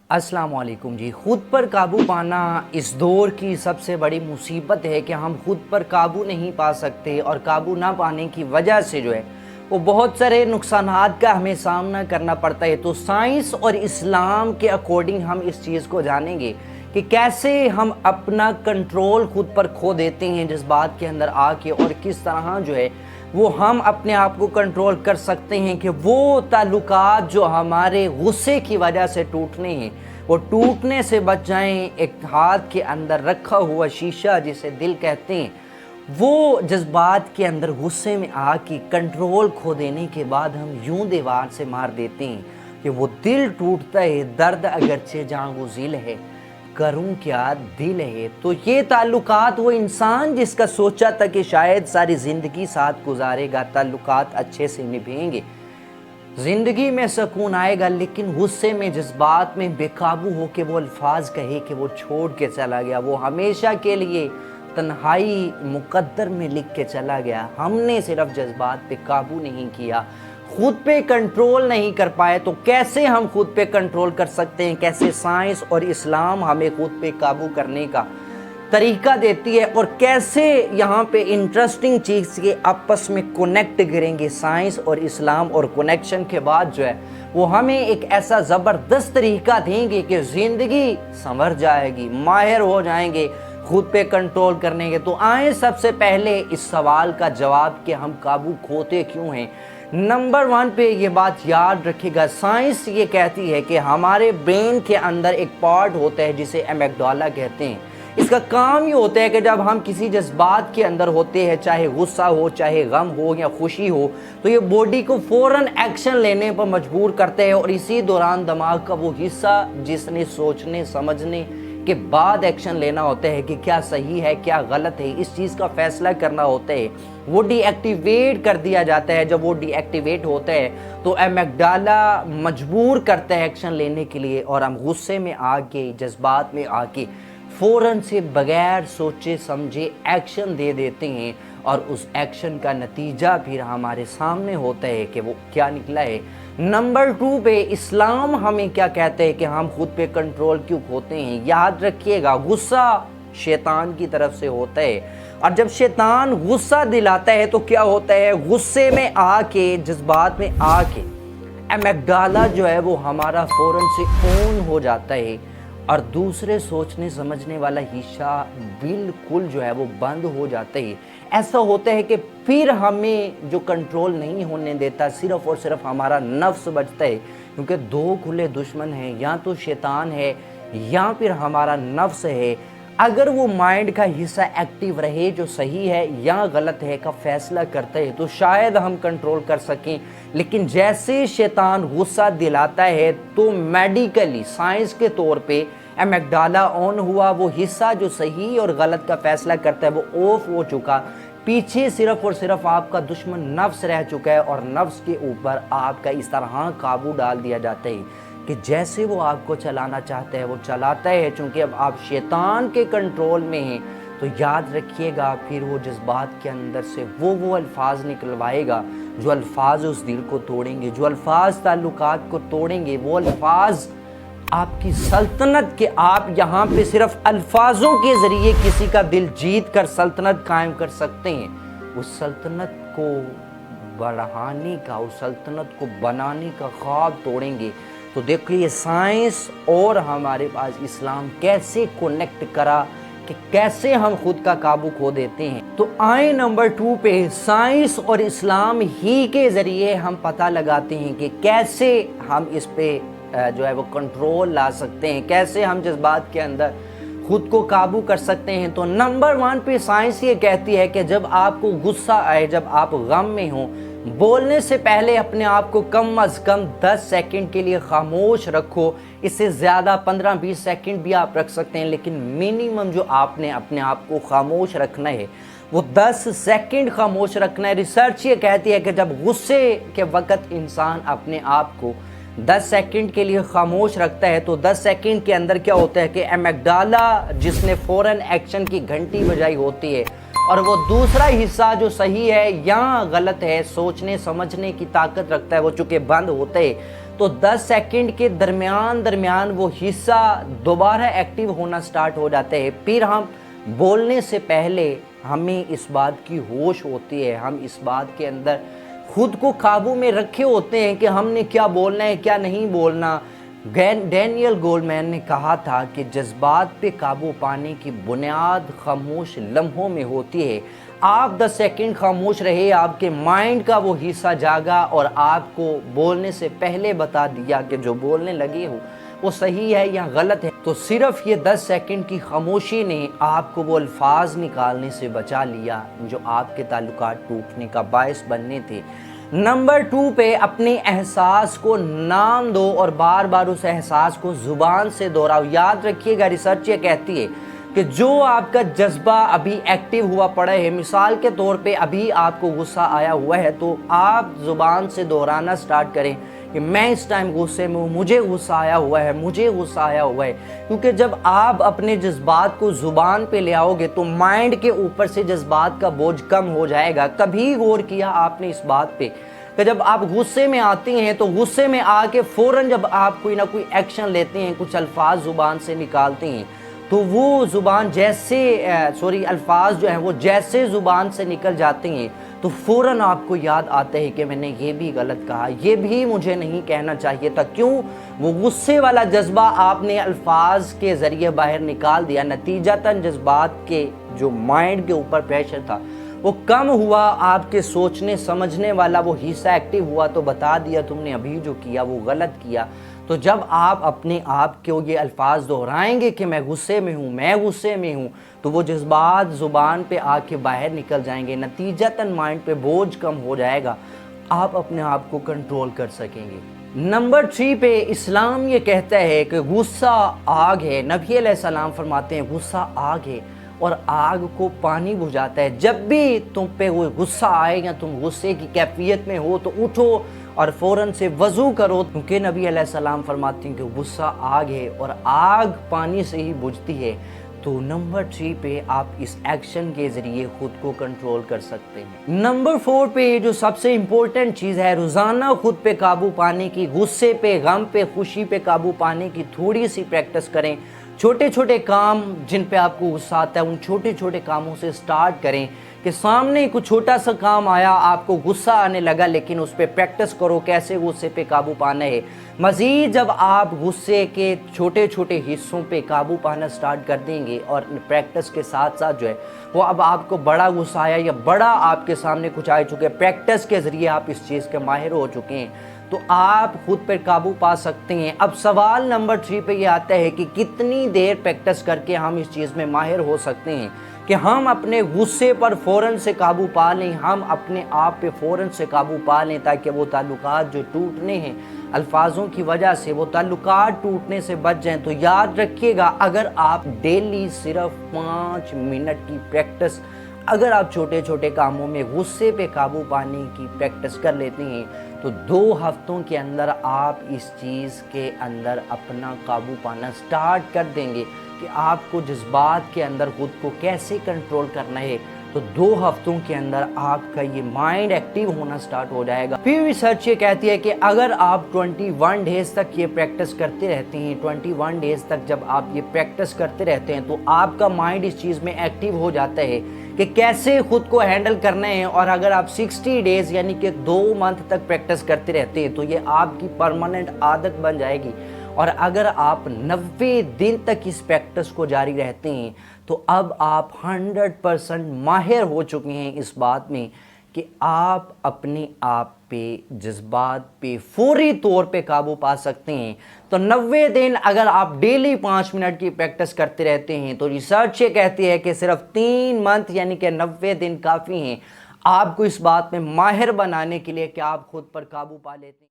अस्सलाम वालेकुम जी। ख़ुद पर काबू पाना इस दौर की सबसे बड़ी मुसीबत है कि हम खुद पर काबू नहीं पा सकते, और काबू ना पाने की वजह से जो है वो बहुत सारे नुकसानात का हमें सामना करना पड़ता है। तो साइंस और इस्लाम के अकॉर्डिंग हम इस चीज़ को जानेंगे कि कैसे हम अपना कंट्रोल खुद पर खो देते हैं जज्बात के अंदर आके, और किस तरह जो है वो हम अपने आप को कंट्रोल कर सकते हैं कि वो ताल्लुकात जो हमारे गुस्से की वजह से टूटने हैं वो टूटने से बच जाएं। एक हाथ के अंदर रखा हुआ शीशा जिसे दिल कहते हैं, वो जज्बात के अंदर गुस्से में आके कंट्रोल खो देने के बाद हम यूं दीवार से मार देते हैं कि वो दिल टूटता है। दर्द अगरचे जहाँ वो ज़िल है, करूं क्या दिल है। तो ये ताल्लुकात, वो इंसान जिसका सोचा था कि शायद सारी ज़िंदगी साथ गुजारेगा, ताल्लुकात अच्छे से निभेंगे, ज़िंदगी में सुकून आएगा, लेकिन गुस्से में जज्बात में बेकाबू हो के वो अल्फाज कहे कि वो छोड़ के चला गया, वो हमेशा के लिए तन्हाई मुकद्दर में लिख के चला गया। हमने सिर्फ जज्बात पे काबू नहीं किया, खुद पे कंट्रोल नहीं कर पाए। तो कैसे हम खुद पे कंट्रोल कर सकते हैं, कैसे साइंस और इस्लाम हमें खुद पे काबू करने का तरीका देती है, और कैसे यहाँ पे इंटरेस्टिंग चीज़ के आपस में कनेक्ट करेंगे साइंस और इस्लाम, और कनेक्शन के बाद जो है वो हमें एक ऐसा ज़बरदस्त तरीका देंगे कि ज़िंदगी संवर जाएगी, माहिर हो जाएंगे खुद पे कंट्रोल करने के। तो आए सबसे पहले इस सवाल का जवाब कि हम काबू खोते क्यों हैं। नंबर 1 पे ये बात याद रखिएगा, साइंस ये कहती है कि हमारे ब्रेन के अंदर एक पार्ट होता है जिसे एमिगडाला कहते हैं। इसका काम ये होता है कि जब हम किसी जज्बात के अंदर होते हैं, चाहे गुस्सा हो, चाहे गम हो या खुशी हो, तो ये बॉडी को फ़ौरन एक्शन लेने पर मजबूर करते हैं, और इसी दौरान दिमाग का वो हिस्सा जिसने सोचने समझने के बाद एक्शन लेना होता है कि क्या सही है क्या गलत है, इस चीज़ का फैसला करना होता है, वो डीएक्टिवेट कर दिया जाता है। जब वो डीएक्टिवेट होता है तो एमिगडाला मजबूर करता है एक्शन लेने के लिए, और हम गुस्से में आके, जज्बात में आके फ़ौरन से बगैर सोचे समझे एक्शन दे देते हैं, और उस एक्शन का नतीजा फिर हमारे सामने होता है कि वो क्या निकला है। नंबर 2 पे इस्लाम हमें क्या कहते हैं कि हम खुद पे कंट्रोल क्यों खोते हैं। याद रखिएगा, गुस्सा शैतान की तरफ से होता है, और जब शैतान गुस्सा दिलाता है तो क्या होता है, गुस्से में आके, जज्बात में आके एमिगडाला जो है वो हमारा फ़ौरन से ऑन हो जाता है, और दूसरे सोचने समझने वाला हिस्सा बिल्कुल जो है वो बंद हो जाता है। ऐसा होता है कि फिर हमें जो कंट्रोल नहीं होने देता, सिर्फ़ और सिर्फ हमारा नफ्स बचता है, क्योंकि 2 खुले दुश्मन हैं, या तो शैतान है या फिर हमारा नफ्स है। अगर वो माइंड का हिस्सा एक्टिव रहे जो सही है या गलत है का फैसला करता है तो शायद हम कंट्रोल कर सकें, लेकिन जैसे शैतान गुस्सा दिलाता है तो मेडिकली, साइंस के तौर पे एमिगडाला ऑन हुआ, वो हिस्सा जो सही और गलत का फैसला करता है वो ऑफ हो चुका, पीछे सिर्फ और सिर्फ आपका दुश्मन नफ्स रह चुका है, और नफ्स के ऊपर आपका इस तरह काबू डाल दिया जाता है कि जैसे वो आपको चलाना चाहता है वो चलाता है। चूँकि अब आप शैतान के कंट्रोल में हैं तो याद रखिएगा, फिर वो जज्बात के अंदर से वो अल्फाज निकलवाएगा जो अल्फाज उस दिल को तोड़ेंगे, जो अल्फाज ताल्लुकात को तोड़ेंगे, वो अल्फाज आपकी सल्तनत के, आप यहाँ पे सिर्फ अल्फाजों के ज़रिए किसी का दिल जीत कर सल्तनत कायम कर सकते हैं। उस सल्तनत को बढ़ाने का, उस सल्तनत को बनाने का ख्वाब तोड़ेंगे। तो देखिए साइंस और हमारे पास इस्लाम कैसे कनेक्ट करा कि कैसे हम खुद का काबू खो देते हैं। तो आए नंबर 2 पे, साइंस और इस्लाम ही के ज़रिए हम पता लगाते हैं कि कैसे हम इस पे जो है वो कंट्रोल ला सकते हैं, कैसे हम जज्बात के अंदर खुद को काबू कर सकते हैं। तो नंबर 1 पे साइंस ये कहती है कि जब आपको गुस्सा आए, जब आप गम में हो, बोलने से पहले अपने आप को कम अज़ कम 10 सेकंड के लिए खामोश रखो। इससे ज़्यादा 15-20 सेकंड भी आप रख सकते हैं, लेकिन मिनिमम जो आपने अपने आप को खामोश रखना है वो 10 सेकंड खामोश रखना है। रिसर्च ये कहती है कि जब गुस्से के वक़्त इंसान अपने आप को 10 सेकंड के लिए खामोश रखता है तो 10 सेकंड के अंदर क्या होता है कि एमिगडाला जिसने फ़ौरन एक्शन की घंटी बजाई होती है اور وہ دوسرا حصہ جو صحیح ہے یا غلط ہے، سوچنے سمجھنے کی طاقت رکھتا ہے، وہ چونکہ بند ہوتے تو 10 سیکنڈ کے درمیان وہ حصہ دوبارہ ایکٹیو ہونا سٹارٹ ہو جاتے ہیں۔ پھر ہم بولنے سے پہلے ہمیں اس بات کی ہوش ہوتی ہے، ہم اس بات کے اندر خود کو قابو میں رکھے ہوتے ہیں کہ ہم نے کیا بولنا ہے کیا نہیں بولنا۔ ڈینیل گولڈمین نے کہا تھا کہ جذبات پہ قابو پانے کی بنیاد خاموش لمحوں میں ہوتی ہے۔ آپ 10 سیکنڈ خاموش رہے، آپ کے مائنڈ کا وہ حصہ جاگا اور آپ کو بولنے سے پہلے بتا دیا کہ جو بولنے لگے ہو وہ صحیح ہے یا غلط ہے، تو صرف یہ 10 سیکنڈ کی خاموشی نے آپ کو وہ الفاظ نکالنے سے بچا لیا جو آپ کے تعلقات ٹوٹنے کا باعث بننے تھے۔ نمبر 2 پہ اپنے احساس کو نام دو اور بار بار اس احساس کو زبان سے دہراؤ۔ یاد رکھیے گا، ریسرچ یہ کہتی ہے کہ جو آپ کا جذبہ ابھی ایکٹیو ہوا پڑا ہے، مثال کے طور پہ ابھی آپ کو غصہ آیا ہوا ہے، تو آپ زبان سے دہرانا سٹارٹ کریں کہ میں اس ٹائم غصے میں ہوں، مجھے غصہ آیا ہوا ہے، مجھے غصہ آیا ہوا ہے۔ کیونکہ جب آپ اپنے جذبات کو زبان پہ لے آؤ گے تو مائنڈ کے اوپر سے جذبات کا بوجھ کم ہو جائے گا۔ کبھی غور کیا آپ نے اس بات پہ کہ جب آپ غصے میں آتے ہیں تو غصے میں آ کے فوراً جب آپ کوئی نہ کوئی ایکشن لیتے ہیں، کچھ الفاظ زبان سے نکالتے ہیں، تو وہ زبان الفاظ جو ہیں وہ جیسے زبان سے نکل جاتے ہیں تو فوراً آپ کو یاد آتا ہے کہ میں نے یہ بھی غلط کہا، یہ بھی مجھے نہیں کہنا چاہیے تھا۔ کیوں؟ وہ غصے والا جذبہ آپ نے الفاظ کے ذریعے باہر نکال دیا، نتیجتاً جذبات کے جو مائنڈ کے اوپر پریشر تھا وہ کم ہوا، آپ کے سوچنے سمجھنے والا وہ حصہ ایکٹیو ہوا تو بتا دیا تم نے ابھی جو کیا وہ غلط کیا۔ تو جب آپ اپنے آپ کو یہ الفاظ دہرائیں گے کہ میں غصے میں ہوں، میں غصے میں ہوں، تو وہ جذبات زبان پہ آ کے باہر نکل جائیں گے، نتیجتاً مائنڈ پہ بوجھ کم ہو جائے گا، آپ اپنے آپ کو کنٹرول کر سکیں گے۔ نمبر 3 پہ اسلام یہ کہتا ہے کہ غصہ آگ ہے۔ نبی علیہ السلام فرماتے ہیں غصہ آگ ہے اور آگ کو پانی بجھاتا ہے۔ جب بھی تم پہ وہ غصہ آئے یا تم غصے کی کیفیت میں ہو تو اٹھو اور فوراً سے وضو کرو، کیونکہ نبی علیہ السلام فرماتے ہیں کہ غصہ آگ ہے اور آگ پانی سے ہی بجھتی ہے۔ تو نمبر 3 پہ آپ اس ایکشن کے ذریعے خود کو کنٹرول کر سکتے ہیں۔ نمبر 4 پہ جو سب سے امپورٹنٹ چیز ہے، روزانہ خود پہ قابو پانے کی، غصے پہ، غم پہ، خوشی پہ قابو پانے کی تھوڑی سی پریکٹس کریں۔ چھوٹے چھوٹے کام جن پہ آپ کو غصہ آتا ہے ان چھوٹے چھوٹے کاموں سے سٹارٹ کریں کہ سامنے کچھ چھوٹا سا کام آیا، آپ کو غصہ آنے لگا، لیکن اس پہ پریکٹس کرو کیسے غصے پہ قابو پانا ہے۔ مزید جب آپ غصے کے چھوٹے چھوٹے حصوں پہ قابو پانا سٹارٹ کر دیں گے اور پریکٹس کے ساتھ ساتھ جو ہے وہ اب آپ کو بڑا غصہ آیا یا بڑا آپ کے سامنے کچھ آ چکے، پریکٹس کے ذریعے آپ اس چیز کے ماہر ہو چکے ہیں، تو آپ خود پر قابو پا سکتے ہیں۔ اب سوال نمبر 3 پہ یہ آتا ہے کہ کتنی دیر پریکٹس کر کے ہم اس چیز میں ماہر ہو سکتے ہیں کہ ہم اپنے غصے پر فوراً سے قابو پا لیں، ہم اپنے آپ پہ فوراً سے قابو پا لیں تاکہ وہ تعلقات جو ٹوٹنے ہیں الفاظوں کی وجہ سے، وہ تعلقات ٹوٹنے سے بچ جائیں۔ تو یاد رکھیے گا، اگر آپ ڈیلی صرف 5 منٹ کی پریکٹس، اگر آپ چھوٹے چھوٹے کاموں میں غصے پہ قابو پانے کی پریکٹس کر لیتے ہیں تو 2 ہفتوں کے اندر آپ اس چیز کے اندر اپنا قابو پانا سٹارٹ کر دیں گے کہ آپ کو جذبات کے اندر خود کو کیسے کنٹرول کرنا ہے۔ تو 2 ہفتوں کے اندر آپ کا یہ مائنڈ ایکٹیو ہونا سٹارٹ ہو جائے گا۔ پھر ریسرچ یہ کہتی ہے کہ اگر آپ 21 ڈیز تک یہ پریکٹس کرتے رہتے ہیں، 21 ڈیز تک جب آپ یہ پریکٹس کرتے رہتے ہیں تو آپ کا مائنڈ اس چیز میں ایکٹیو ہو جاتا ہے کہ کیسے خود کو ہینڈل کرنا ہے، اور اگر آپ 60 ڈیز یعنی کہ 2 منتھ تک پریکٹس کرتے رہتے ہیں تو یہ آپ کی پرماننٹ عادت بن جائے گی، اور اگر آپ 90 دن تک اس پریکٹس کو جاری رہتے ہیں تو اب آپ 100% ماہر ہو چکے ہیں اس بات میں کہ آپ اپنے آپ پہ، جذبات پہ فوری طور پہ قابو پا سکتے ہیں۔ تو 90 دن اگر آپ ڈیلی 5 منٹ کی پریکٹس کرتے رہتے ہیں تو ریسرچ یہ کہتی ہے کہ صرف 3 منتھ یعنی کہ 90 دن کافی ہیں آپ کو اس بات میں ماہر بنانے کے لیے کہ آپ خود پر قابو پا لیتے ہیں۔